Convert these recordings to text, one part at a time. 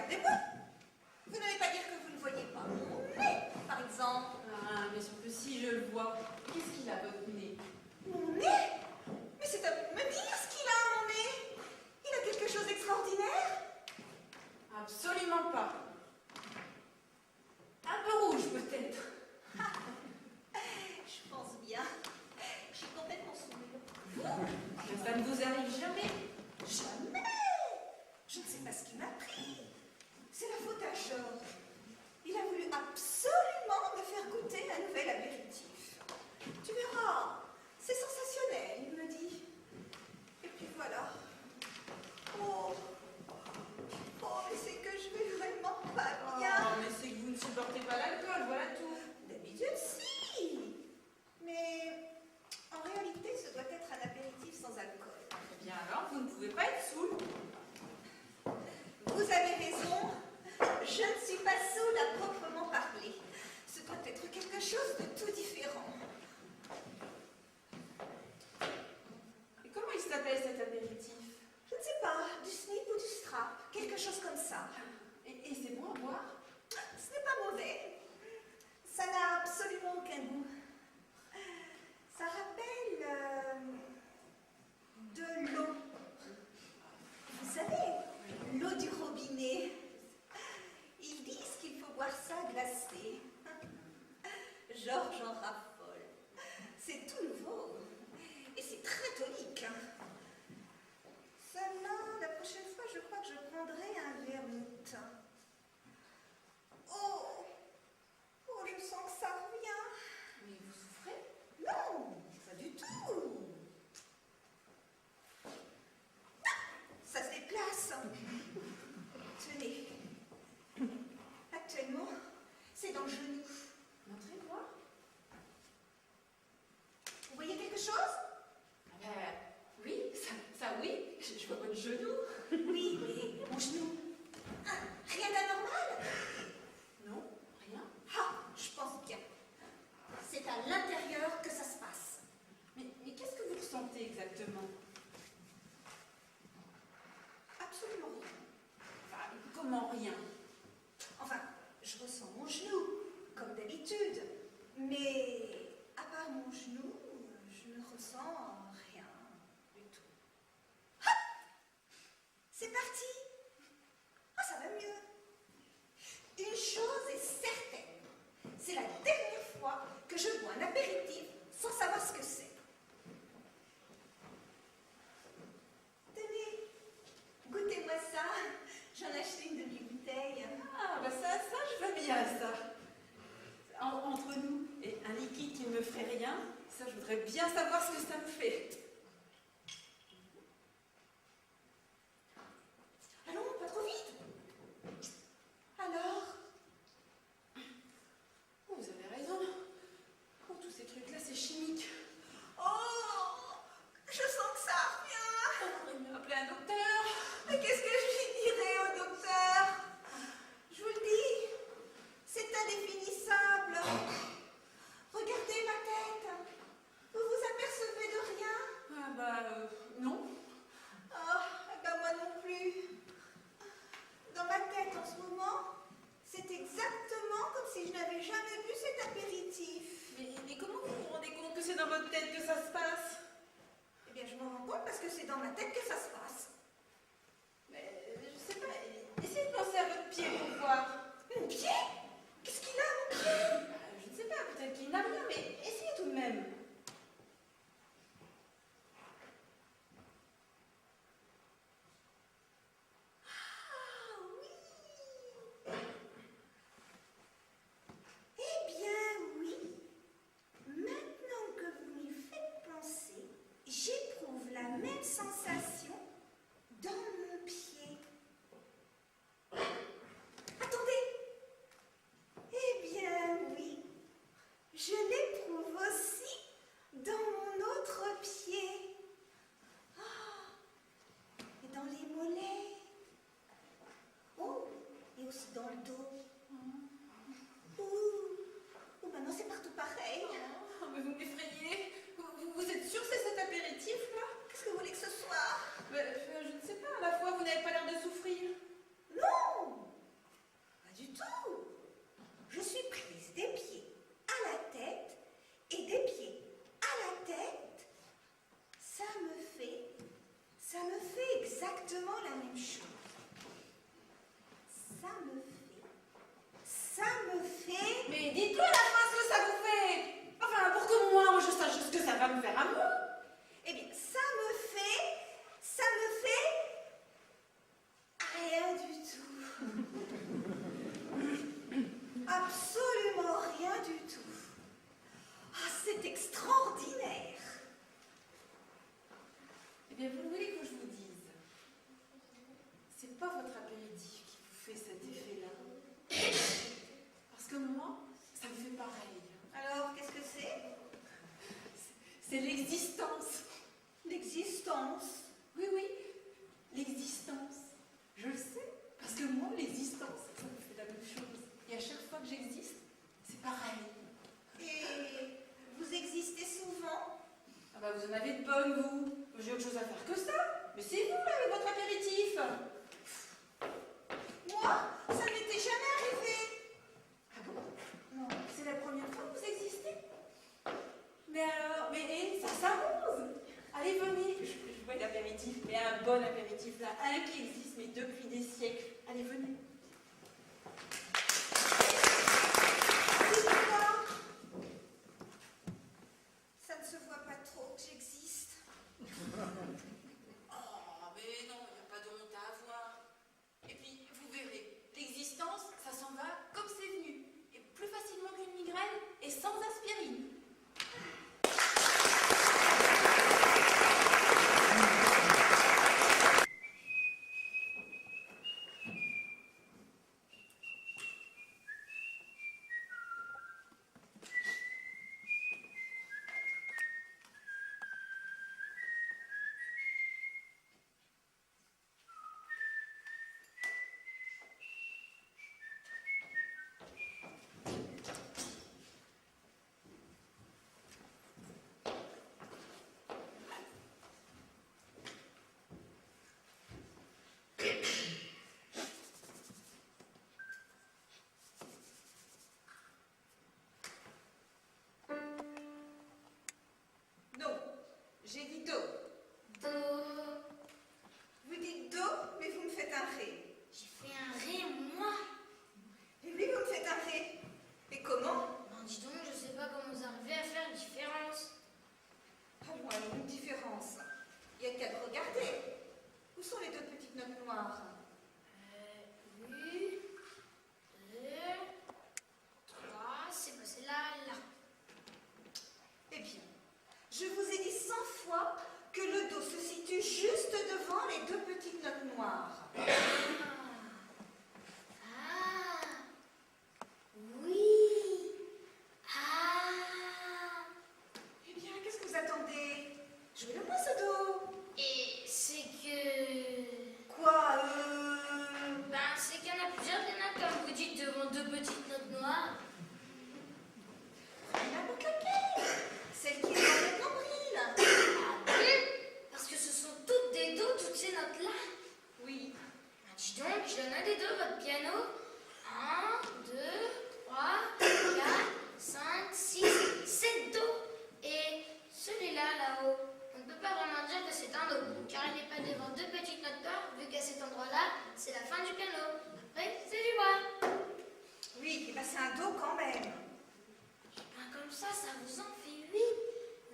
Regardez-moi. Vous n'allez pas dire que vous ne voyez pas mon nez, par exemple. Ah, mais sauf que si je le vois, qu'est-ce qu'il a votre nez? Mon nez? Mais c'est à vous de me dire ce qu'il a, mon nez. Il a quelque chose d'extraordinaire. Absolument pas. Un peu rouge, peut-être. Je pense bien. Je suis complètement saoule. Mais ça ne vous arrive jamais. Jamais. Je ne sais pas ce qui m'a pris. C'est la faute à Georges. Il a voulu absolument me faire goûter un nouvel apéritif. Tu verras, c'est sensationnel, il me dit. Et puis voilà. Oh, mais c'est que je vais vraiment pas bien. Oh, mais c'est que vous ne supportez pas l'alcool, voilà tout. D'habitude, si. Mais en réalité, ce doit être un apéritif sans alcool. Eh bien alors, vous ne pouvez pas être saoul. Vous avez raison. Je ne suis pas saoule à proprement parler. Ce doit être quelque chose de tout différent. Et comment il s'appelle cet apéritif? Je ne sais pas, du snip ou du strap, quelque chose comme ça. Et c'est bon à boire? Ce n'est pas mauvais. Ça n'a absolument aucun goût. Ça rappelle de l'eau. Vous savez, l'eau du robinet. Ils disent qu'il faut boire ça glacé. Georges en raffole. C'est tout nouveau. Et c'est très tonique. Seulement, la prochaine fois, je crois que je prendrai un vermouth. Oh, je sens que ça revient. Mais vous souffrez? Non, pas du tout. Ça se déplace. Tenez. Actuellement, c'est dans le genou. Montrez voir. Vous voyez quelque chose? Oui, ça oui, je vois votre genou. Oui, mais mon genou. Rien d'anormal? Non, rien. Ah, je pense bien. C'est à l'intérieur que ça se passe. Mais qu'est-ce que vous ressentez exactement? Absolument rien. Enfin, comment rien? Enfin, je ressens mon genou, comme d'habitude. Mais à part mon genou, je ne ressens rien du tout. Ah! C'est parti! Ah, ça va mieux. Une chose est certaine. C'est la dernière fois que je bois un apéritif sans savoir ce que c'est. Tenez, goûtez-moi ça. J'en ai acheté une demi-bouteille. Ah, bah ça, je veux bien, ça. Entre nous, et un liquide qui ne me ferait rien, ça, je voudrais bien savoir ce que ça me fait. Allons, pas trop vite. Alors? Oh, vous avez raison. Oh, tous ces trucs-là, c'est chimique. Oh, je sens que ça revient. Oh, il m'a appelé un docteur. Mais qu'est-ce que je lui dirai au docteur? Je vous le dis, c'est indéfinissable. Regardez ma tête. Vous vous apercevez de rien? exactement la même chose. Ça me fait... Mais dites-le à la fin ce que ça vous fait. Enfin, pour que moi, je sache ce que ça va me faire à moi. Eh bien, ça me fait rien du tout. Absolument rien du tout. Ah, c'est extraordinaire. Eh bien, vous voulez que je vous dise, c'est pas votre apéritif qui vous fait cet effet-là. Parce que moi, ça me fait pareil. Alors, qu'est-ce que c'est? C'est l'existence. L'existence. Oui, oui, l'existence. Je le sais, parce que moi, l'existence, ça me fait la même chose. Et à chaque fois que j'existe, c'est pareil. Et vous existez souvent? Ah bah vous en avez de bonnes, vous. J'ai autre chose à faire que ça. Mais c'est vous, là, avec votre apéritif. Moi, ça ne m'était jamais arrivé. Ah bon? Non, c'est la première fois que vous existez. Mais alors, mais ça s'arrose. Allez, venez. Je vois l'apéritif, mais un bon apéritif, là. Un qui existe, mais depuis des siècles. Allez, venez. Ça ne se voit pas trop que j'existe. Oh, mais non, il n'y a pas de honte à avoir. Et puis, vous verrez, l'existence, ça s'en va comme c'est venu. Et plus facilement qu'une migraine et sans aspirine. J'ai dit do. Do. Vous dites do, mais vous me faites un ré. J'ai fait un ré, moi. Et oui, vous me faites un ré. Et comment? Ben, dis donc, je sais pas comment vous arrivez à faire une différence. Ah bon, alors une différence. Il n'y a qu'à le regarder. Où sont les deux petites notes noires? Oui. 2, 3, c'est passé là, là. Eh bien, je vous ai dit 100 fois que le do se situe juste devant les deux petites notes noires. Ah. Oui. Ah. Eh bien, qu'est-ce que vous attendez? Jouez-le-moi ce do. Et c'est que... Quoi, Ben, c'est qu'il y en a plusieurs, il y en a comme vous dites devant deux petites notes noires. La boucaquée, celle qui est dans le nombril. Ah bon? Parce que ce sont toutes des do, toutes ces notes-là. Oui. Ben, dis donc, je donne un des deux, votre piano. 1, 2, 3, 4, 5, 6, 7 do. Et celui-là, là-haut, on ne peut pas vraiment dire que c'est un do, car il n'est pas devant deux petites notes d'or, vu qu'à cet endroit-là, c'est la fin du piano. Après, c'est du bois. Oui, eh ben c'est un do quand même. Ben, comme ça vous en fait 8.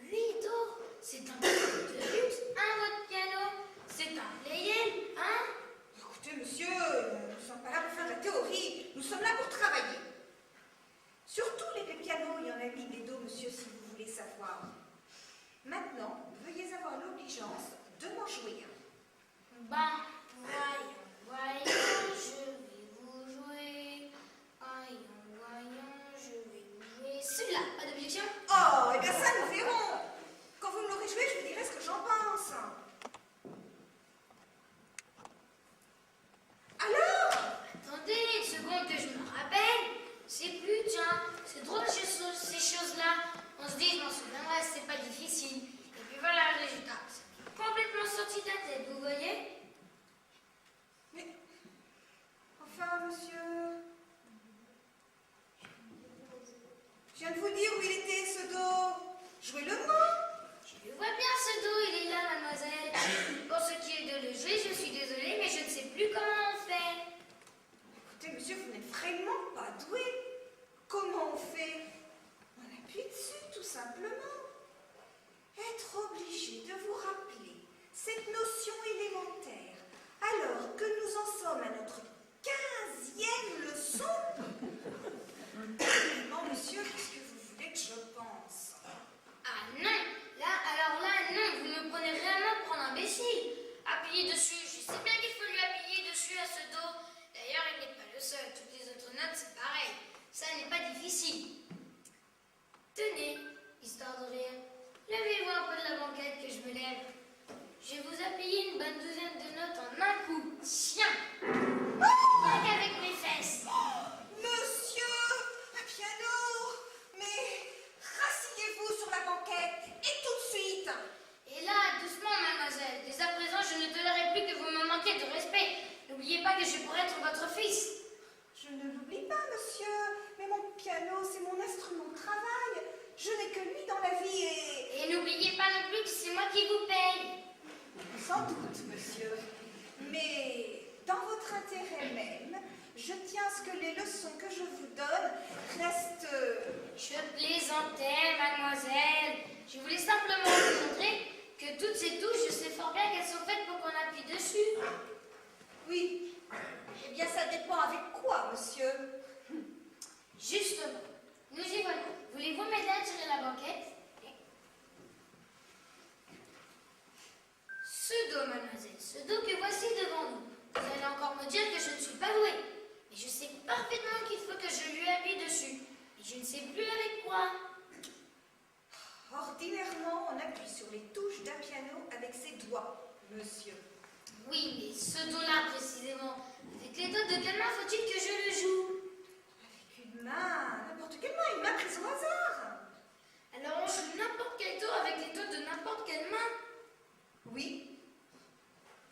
8 do. C'est un piano de luxe, votre piano. C'est un playel, Écoutez, monsieur, nous ne sommes pas là pour faire de la théorie. Nous sommes là pour travailler. Surtout les pianos, il y en a mis des do, monsieur, si vous voulez savoir. Maintenant, veuillez avoir l'obligeance de m'en jouer un. Ben, voyons, je vais vous jouer. Voyons, je vais vous jouer. Celui-là, pas d'objection? Oh, eh bien ça, nous verrons. Quand vous me l'aurez joué, je vous dirai ce que j'en pense. comment on fait? On appuie dessus, tout simplement. Être obligé de vous rappeler cette notion élémentaire, alors que nous en sommes à notre 15e leçon. Vraiment, monsieur, qu'est-ce que vous voulez que je pense? Ah non, alors là, non, vous me prenez vraiment pour un imbécile. Appuyez dessus, je sais bien qu'il faut lui appuyer dessus à ce dos. D'ailleurs, il n'est pas le seul, toutes les autres notes, c'est pareil. Ça n'est pas difficile. Tenez, histoire de rire, levez-vous un peu de la banquette que je me lève. Je vais vous appuyer une bonne douzaine de notes en un coup. Tiens, pas qu'avec mes fesses. Monsieur, un piano, mais rasseyez-vous sur la banquette et tout de suite. Et là, doucement, mademoiselle. Dès à présent, je ne tolérerai plus que vous me manquiez de respect. N'oubliez pas que je pourrais être votre fils. Je ne l'oublie pas, monsieur, mais mon piano, c'est mon instrument de travail. Je n'ai que lui dans la vie Et n'oubliez pas non plus que c'est moi qui vous paye. Sans doute, monsieur. Mais dans votre intérêt même, je tiens à ce que les leçons que je vous donne restent... Je plaisantais, mademoiselle. Je voulais simplement vous montrer que toutes ces touches, je sais fort bien qu'elles sont faites pour qu'on appuie dessus. Oui. Eh bien, ça dépend avec quoi, monsieur? Justement, nous y voilà. Voulez-vous m'aider à tirer la banquette? Ce dos, mademoiselle, ce dos que voici devant nous. Vous allez encore me dire que je ne suis pas douée. Mais je sais parfaitement qu'il faut que je lui appuie dessus. Et je ne sais plus avec quoi. Ordinairement, on appuie sur les touches d'un piano avec ses doigts, monsieur. Oui, mais ce dos-là précisément. Avec les doigts de quelle main faut-il que je le joue? Avec une main, n'importe quelle main, une main prise au hasard. Alors on joue n'importe quel dos avec les doigts de n'importe quelle main? Oui.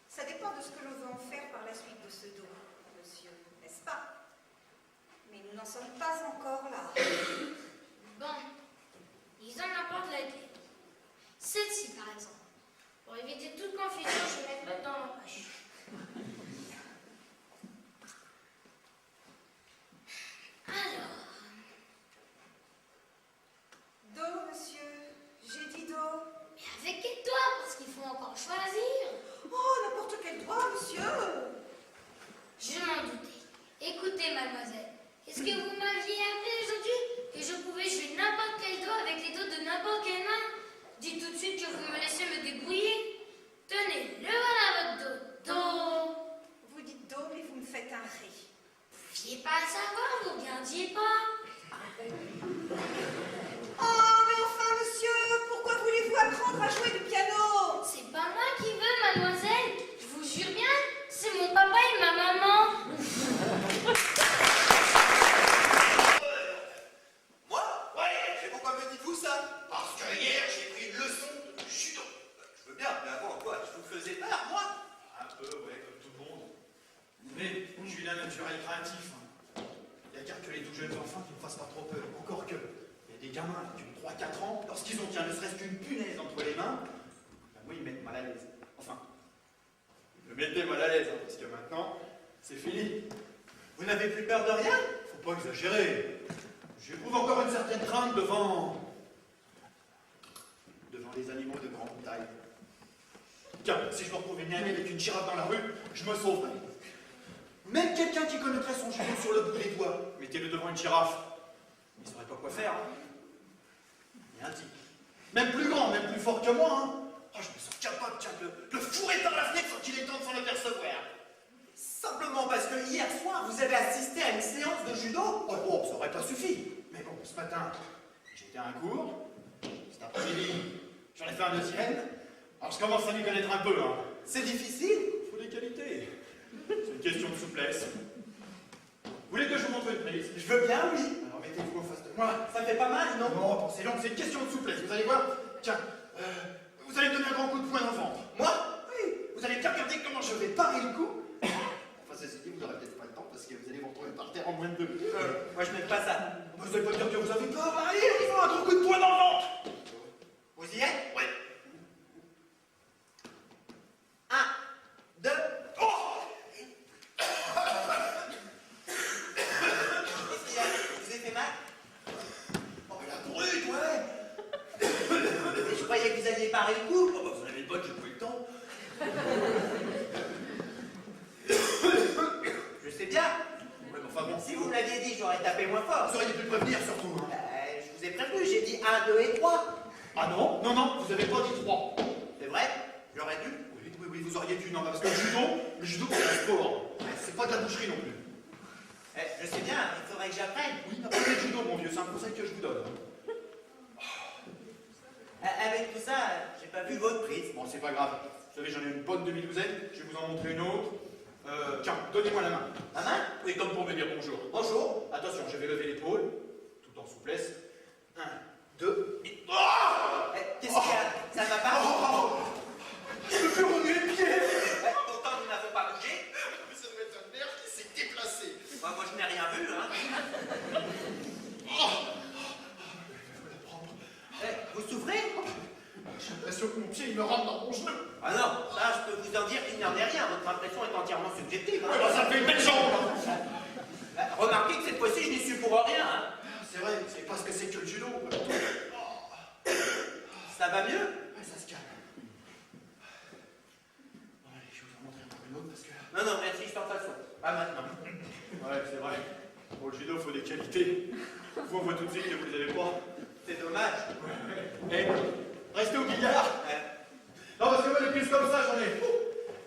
Ça dépend de ce que l'on veut en faire par la suite de ce dos, monsieur, n'est-ce pas? Mais nous n'en sommes pas encore là. Bon, disons n'importe laquelle. Celle-ci, par exemple. Pour éviter toute confusion, je vais mettre l'autre dans ma poche. Alors... Do, monsieur, j'ai dit do. Mais avec quel doigt? Parce qu'il faut encore choisir. Oh, n'importe quel doigt, monsieur. Je m'en doutais. Écoutez, mademoiselle, est-ce que vous m'aviez appris aujourd'hui que je pouvais jouer n'importe quel doigt avec les doigts de n'importe quelle main? Dites tout de suite que vous me laissez me débrouiller. Tenez, le voilà votre dos. Do. Vous dites do, mais vous me faites un ré. Vous pouviez pas le savoir, vous regardiez pas. Oh, mais enfin, monsieur, pourquoi voulez-vous apprendre à jouer du piano? C'est pas moi qui veux, mademoiselle. Je vous jure bien, c'est mon papa et ma maman. Moi? Ouais, et pourquoi me dites-vous ça? Parce que hier, j'ai pris une leçon de judo. Je veux bien, mais avant quoi? Je vous faisais peur, moi? Un peu, ouais, comme tout le monde. Mais je suis d'un naturel créatif. Il n'y a que les tout jeunes enfants qui me fassent pas trop peur. Encore que, il y a des gamins qui ont 3-4 ans, lorsqu'ils ont tiens ne serait-ce qu'une punaise entre les mains, ben moi, ils me mettent mal à l'aise. Enfin, ils me mettaient mal à l'aise, hein, parce que maintenant, c'est fini. Vous n'avez plus peur de rien? Faut pas exagérer. J'éprouve encore une certaine crainte devant les animaux de grande taille. Tiens, si je me retrouve une avec une girafe dans la rue, je me sauverai. Même quelqu'un qui connaîtrait son judo sur le bout des doigts, mettez-le devant une girafe. Il ne saurait pas quoi faire. Il y a un type. Même plus grand, même plus fort que moi. Hein. Oh, je me sens capable, tiens, de le fourrer par la fenêtre sans qu'il ait temps de s'en apercevoir. Simplement parce que hier soir, vous avez assisté à une séance de judo? Oh, bon, ça aurait pas suffi. Mais bon, ce matin, j'étais à un cours. Cet après-midi, j'en ai fait un deuxième. Alors je commence à m'y connaître un peu. Hein. C'est difficile? Il faut des qualités. C'est une question de souplesse. Vous voulez que je vous montre une prise? Je veux bien, oui. Alors mettez-vous en face de moi. Ça fait pas mal, non? Non, bon, c'est long, c'est une question de souplesse. Vous allez voir. Tiens, vous allez me donner un grand coup de poing dans le ventre. Moi? Oui. Vous allez bien regarder comment je vais parer le coup. Enfin, ceci dit, vous n'aurez peut-être pas le temps parce que vous allez vous retrouver par terre en moins de 2. Moi, je n'aime pas ça. Vous allez pas dire que vous avez peur. Allez, on y va, un gros coup de poing dans le ventre. Vous y êtes? Ouais. 1, 2. Oh! Qu'est-ce qu'il y a? Vous avez fait mal? prévenir surtout. Hein. Je vous ai prévenu, j'ai dit 1, 2 et 3. Ah non, non, non, vous avez pas dit 3. C'est vrai? J'aurais dû. Oui, oui, oui, vous auriez dû, non, parce que le judo c'est un sport. C'est pas de la boucherie non plus. Je sais bien, il faudrait que j'apprenne. Oui, apprenez le judo, mon vieux, c'est un conseil que je vous donne. Avec tout ça, j'ai pas vu votre prise. Bon, c'est pas grave. Vous savez, j'en ai une bonne demi-douzaine, je vais vous en montrer une autre. Tiens, donnez-moi la main. Ma main? Oui, comme pour me dire bonjour. Bonjour. Attention, je vais lever l'épaule, tout en souplesse. 1, 2, et... Oh Qu'est-ce qu'il y a? Ça va pas? Je me fais remuer le pied. Pourtant, nous n'avons pas bougé. Mais ça doit être un nerf qui s'est déplacé. Moi, je n'ai rien vu, hein. Vous souffrez? J'ai l'impression que mon pied il me rentre dans mon genou. Ah non, ça, je peux vous en dire qu'il n'en est rien. Votre impression est entièrement subjective. Alors ça me fait une belle jambe. Remarquez que cette fois-ci, je n'y suis pour rien. Hein. C'est vrai, c'est parce que c'est que le judo. Ça va mieux? Ouais, ça se calme. Bon, allez, je vais vous en montrer encore une autre parce que... Non, non, merci, je t'en fasse. Pas maintenant. Ouais, c'est vrai. Pour le judo, il faut des qualités. Vous, on voit tout de suite que vous les avez pas. C'est dommage. Eh, restez au billard. Non, parce que moi, des prises comme ça, j'en ai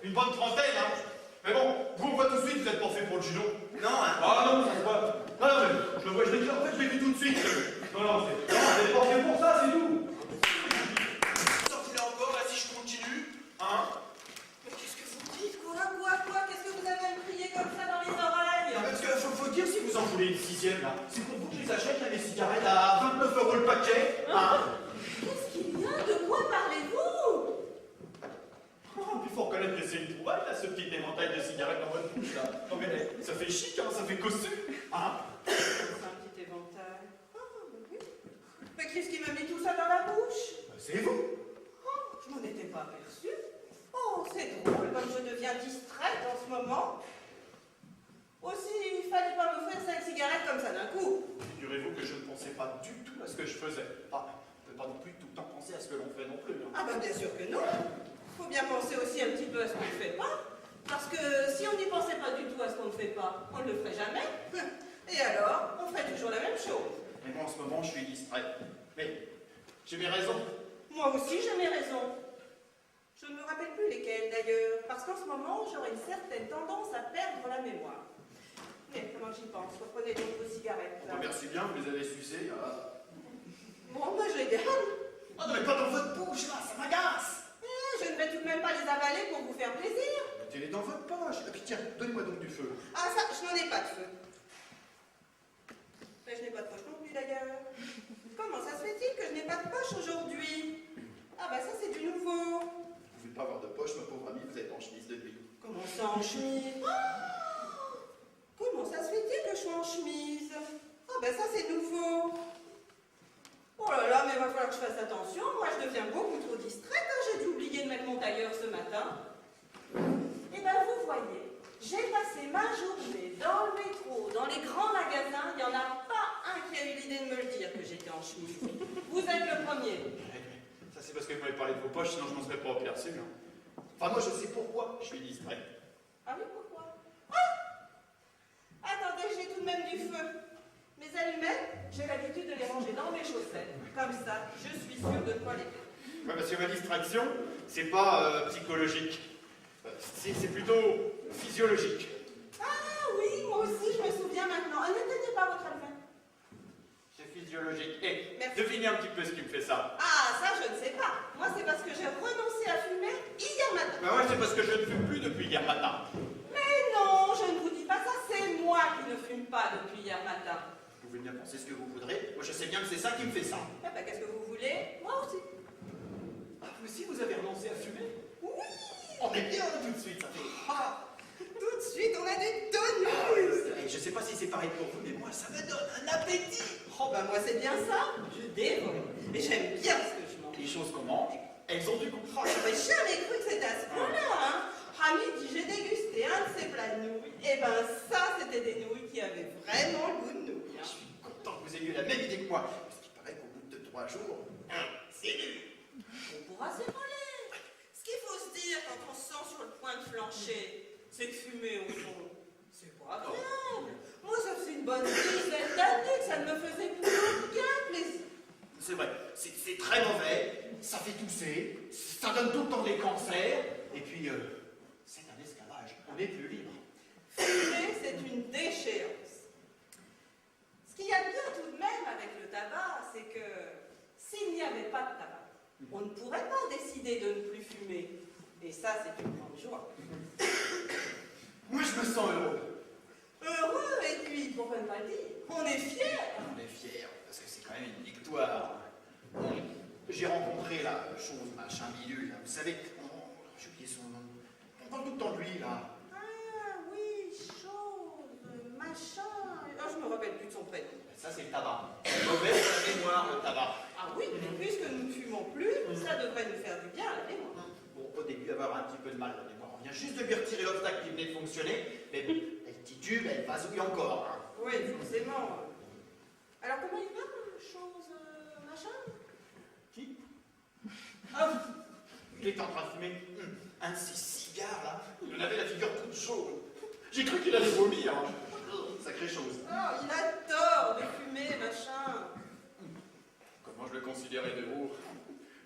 une bonne trentaine, hein. Mais bon, vous, on voit tout de suite, vous êtes pas fait pour le judo. Non, hein. Ah non, ça se voit. Non, non, mais je le vois, je l'ai dit, en fait, je l'ai vu tout de suite. Non, non, vous êtes pas fait pour ça, c'est tout. Sortez-le encore, là, si je continue. Hein? Mais qu'est-ce que vous dites? Quoi? Qu'est-ce que vous avez à me crier comme ça dans les oreilles? Parce qu'il faut dire si vous en voulez une sixième, là. C'est pour vous que je les achète, là, les cigarettes à 29 € le paquet. Hein? Qu'est-ce qu'il y a? De quoi parlez-vous? Oh, puis il faut reconnaître que c'est une trouvaille, là, ce petit éventail de cigarettes dans votre bouche, là. Non, mais ça fait chic, hein, ça fait cossu. Hein? C'est un petit éventail. Ah, oui. Mais qu'est-ce qui m'a mis tout ça dans la bouche? C'est vous. Oh, je m'en étais pas aperçue. Oh, c'est drôle comme je deviens distraite en ce moment. Aussi, il fallait pas m'offrir 5 cigarettes comme ça d'un coup. Figurez-vous que je ne pensais pas du tout à ce que je faisais. Ah, on ne peut pas non plus tout le temps penser à ce que l'on fait non plus. Hein. Ah bah bien sûr que non. Faut bien penser aussi un petit peu à ce qu'on ne fait pas. Parce que si on n'y pensait pas du tout à ce qu'on ne fait pas, on ne le ferait jamais. Et alors, on ferait toujours la même chose. Mais moi, en ce moment, je suis distrait. Mais j'ai mes raisons. Moi aussi, j'ai mes raisons. Je ne me rappelle plus lesquelles d'ailleurs, parce qu'en ce moment, j'aurais une certaine tendance à perdre la mémoire. Mais comment j'y pense? Reprenez donc vos cigarettes. Oh, merci bien, vous les avez sucées. Bon, bah je les garde. Oh non, mais pas dans votre bouche, là, ça m'agace. Je ne vais tout de même pas les avaler pour vous faire plaisir. Mettez-les dans votre poche. Et puis tiens, donnez-moi donc du feu. Ah ça, je n'en ai pas de feu. Mais je n'ai pas de poche non plus d'ailleurs. Comment ça se fait-il que je n'ai pas de poche aujourd'hui? Ah bah ça c'est du nouveau. Vous ne pouvez pas avoir de poche, ma pauvre amie, vous êtes en chemise de nuit. Comment ça en chemise? Comment ça se fait-il que je sois en chemise? Ah ben ça c'est nouveau. Oh là là, mais il va falloir que je fasse attention. Moi je deviens beaucoup trop distraite. Hein. J'ai dû oublier de mettre mon tailleur ce matin. Et ben vous voyez, j'ai passé ma journée dans le métro, dans les grands magasins. Il n'y en a pas un qui a eu l'idée de me le dire que j'étais en chemise. Vous êtes le premier. Ça c'est parce que vous m'avez parlé de vos poches, sinon je n'en serais pas aperçu. Hein. Enfin moi je sais pourquoi je suis distrait. Ah oui, pourquoi? Ah! Attendez, j'ai tout de même du feu. Mes allumettes, j'ai l'habitude de les ranger dans mes chaussettes. Comme ça, je suis sûre de ne pas les perdre. Ouais, parce que ma distraction, c'est pas psychologique. C'est plutôt physiologique. Ah oui, moi aussi, je me souviens maintenant. N'éteignez pas votre allumette. C'est physiologique. Et Merci. devinez un petit peu ce qui me fait ça. Ah, ça, je ne sais pas. Moi, c'est parce que j'ai renoncé à fumer hier matin. Ben ouais, c'est parce que je ne fume plus depuis hier matin. Mais non, je ne vous dis pas ça. C'est moi qui ne fume pas depuis hier matin. Vous pouvez bien penser ce que vous voudrez. Moi je sais bien que c'est ça qui me fait ça. Eh ben, qu'est-ce que vous voulez? Moi aussi. Ah, vous aussi vous avez renoncé à fumer? Oui. On est bien tout de suite, ça fait... Ah. Tout de suite, on a du tonus. Et je sais pas si c'est pareil pour vous, mais moi ça me donne un appétit. Oh ben moi c'est bien ça, je dévore. Et j'aime bien ce que je mange. Les choses qu'on mange, elles ont du goût. Oh, j'aurais jamais cru que c'était à ce point-là, hein. À midi, j'ai dégusté un de ces plats de nouilles. Et ben ça, c'était des nouilles qui avaient vraiment le goût de nouilles. Je Hein. suis content que vous ayez eu la même idée que moi. Parce qu'il paraît qu'au bout de 3 jours, c'est nul. On pourra s'épaler. Ce qu'il faut se dire quand on se sent sur le point de flancher, c'est que fumer au fond, c'est pas agréable. Moi, ça faisait une bonne dizaine d'années que ça ne me faisait plus aucun plaisir. C'est vrai, c'est très mauvais, ça fait tousser, ça donne tout le temps des cancers, et puis c'est un esclavage, on n'est plus libre. Fumer, c'est une déchéance. Ce qu'il y a de bien tout de même avec le tabac, c'est que s'il n'y avait pas de tabac, on ne pourrait pas décider de ne plus fumer. Et ça, c'est une grande joie. Moi je me sens heureux. Heureux, et puis, pourquoi ne pas le dire, on est fiers. On est fiers, parce que c'est quand même une victoire. J'ai rencontré la chose, machin bidule, là, vous savez, j'ai oublié son nom. On parle tout le temps de lui, là. Ah oui, chose, machin. Oh, je me rappelle plus de son prénom. Ça, c'est le tabac. Mauvais pour la mémoire, le tabac. Ah oui, mais puisque nous ne fumons plus, ça devrait nous faire du bien à la mémoire. Bon, au début, elle va avoir un petit peu de mal à la mémoire. On vient juste de lui retirer l'obstacle qui venait de fonctionner, mais elle titube, elle vasouille encore. Hein. Oui, forcément. Alors, comment il va, chose, machin? Qui? Ah, il est en train de fumer un de ces cigares, là. Il en avait la figure toute chaude. J'ai cru qu'il allait vomir. Hein. Sacrée chose. Oh, il a tort de fumer, machin. Comment je le considérais de haut?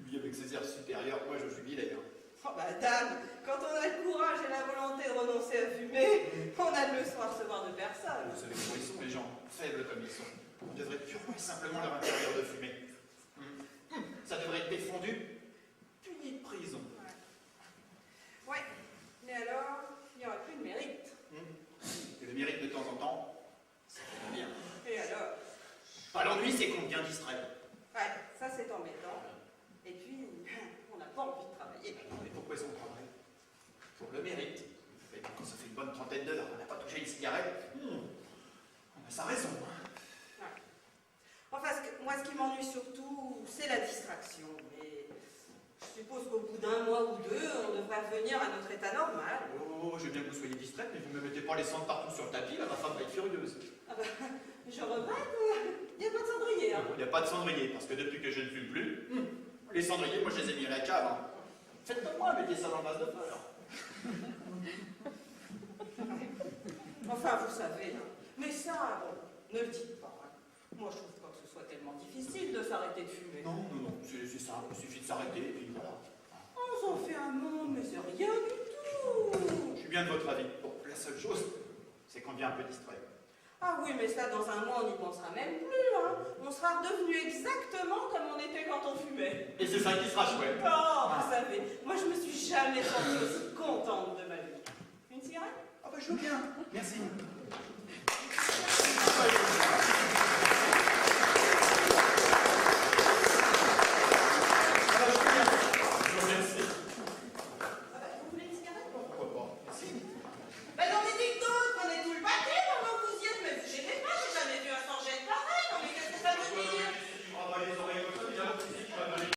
Lui, avec ses airs supérieurs, moi, je jubilais. Hein. Oh, madame, quand on a le courage et la volonté de renoncer à fumer, on a de leçons à recevoir de personne. Vous savez comment ils sont, les gens, faibles comme ils sont. On devrait purement et simplement leur interdire de fumer. Ça devrait être défendu, puni de prison. Ouais, mais alors, il n'y aura plus de mérite. Et le mérite de temps en temps, ça fait bien. Et alors? Pas l'ennui, c'est qu'on devient distrait. Ouais, ça c'est embêtant. Et puis, on n'a pas envie de travailler. Mais pourquoi est-ce qu'on travaille? Pour le mérite. Mais quand ça fait une bonne trentaine d'heures, on n'a pas touché une cigarette, on a sa raison. Ouais. Enfin, moi, ce qui m'ennuie surtout, c'est la distraction. Mais je suppose qu'au bout d'un mois ou deux, on devrait revenir à notre état normal. Oh, je veux bien que vous soyez distraite, mais vous ne me mettez pas les cendres partout sur le tapis, là, ma femme va être furieuse. Ah bah, je regrette, il n'y a pas de cendrier. Hein. Il n'y a pas de cendrier, parce que depuis que je ne fume plus, les cendriers, moi je les ai mis à la cave. Hein. Faites comme moi, mettez ça dans le vase de fleurs. Enfin, vous savez, hein. Mais ça, bon, ne le dites pas. Hein. Moi, je trouve pas que ce soit tellement difficile de s'arrêter de fumer. Non, c'est simple, il suffit de s'arrêter, et puis voilà. On s'en fait un monde, mais c'est rien du tout. Je suis bien de votre avis. Bon, la seule chose, c'est qu'on devient un peu distrait. Ah oui, mais ça, dans un mois, on n'y pensera même plus. Hein. On sera redevenu exactement comme on était quand on fumait. Et c'est ça qui sera chouette. Oh, vous savez, moi, je me suis jamais sentie aussi contente de ma vie. Une cigarette? Ah bah je veux bien, merci.